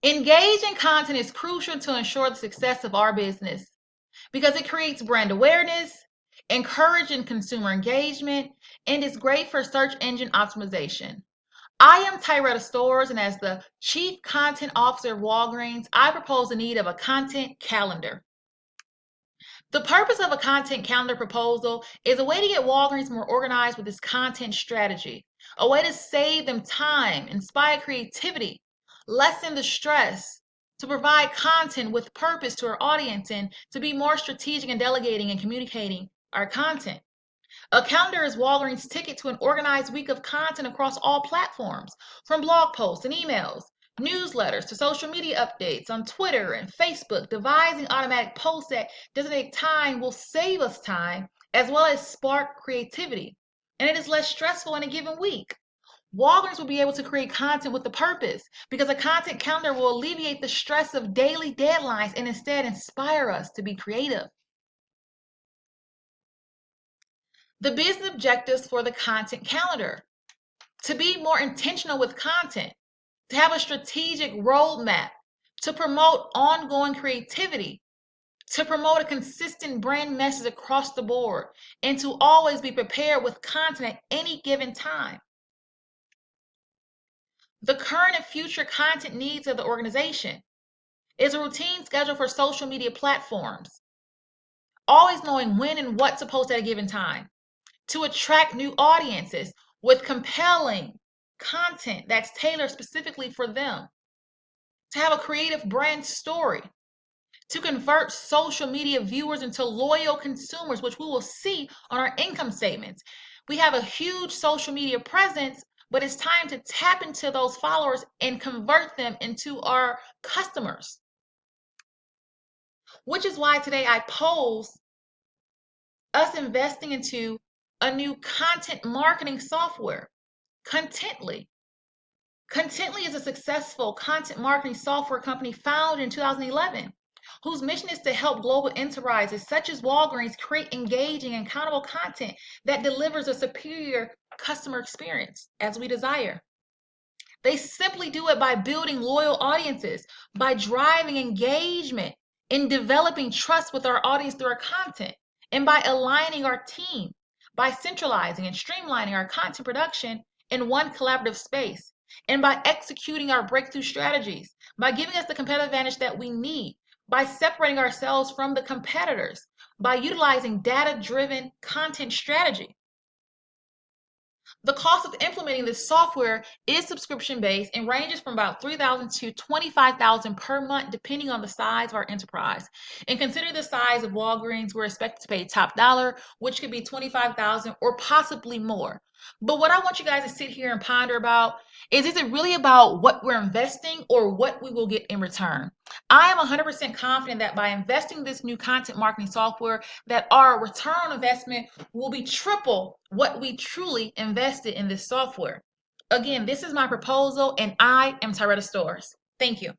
Engaging content is crucial to ensure the success of our business because it creates brand awareness, encouraging consumer engagement, and is great for search engine optimization. I am Tyretta Stores, and as the Chief Content Officer of Walgreens, I propose the need of a content calendar. The purpose of a content calendar proposal is a way to get Walgreens more organized with its content strategy, a way to save them time, inspire creativity, lessen the stress, to provide content with purpose to our audience, and to be more strategic in delegating and communicating our content. A calendar is Walgreens' ticket to an organized week of content across all platforms, from blog posts and emails, newsletters to social media updates on Twitter and Facebook. Devising automatic posts at designated time will save us time as well as spark creativity. And it is less stressful in a given week. Walgreens will be able to create content with a purpose because a content calendar will alleviate the stress of daily deadlines and instead inspire us to be creative. The business objectives for the content calendar: to be more intentional with content, to have a strategic roadmap, to promote ongoing creativity, to promote a consistent brand message across the board, and to always be prepared with content at any given time. The current and future content needs of the organization is a routine schedule for social media platforms, always knowing when and what to post at a given time, to attract new audiences with compelling content that's tailored specifically for them, to have a creative brand story, to convert social media viewers into loyal consumers, which we will see on our income statements. We have a huge social media presence, but it's time to tap into those followers and convert them into our customers, which is why today I pose us investing into a new content marketing software, Contently. Contently is a successful content marketing software company founded in 2011, whose mission is to help global enterprises such as Walgreens create engaging and accountable content that delivers a superior customer experience as we desire. They simply do it by building loyal audiences, by driving engagement, in developing trust with our audience through our content, and by aligning our team, by centralizing and streamlining our content production in one collaborative space, and by executing our breakthrough strategies, by giving us the competitive advantage that we need, by separating ourselves from the competitors, by utilizing data-driven content strategy. The cost of implementing this software is subscription-based and ranges from about $3,000 to $25,000 per month, depending on the size of our enterprise. And consider the size of Walgreens, we're expected to pay top dollar, which could be $25,000 or possibly more. But what I want you guys to sit here and ponder about is it really about what we're investing or what we will get in return? I am 100% confident that by investing this new content marketing software, that our return on investment will be triple what we truly invested in this software. Again, this is my proposal, and I am Tyretta Stores. Thank you.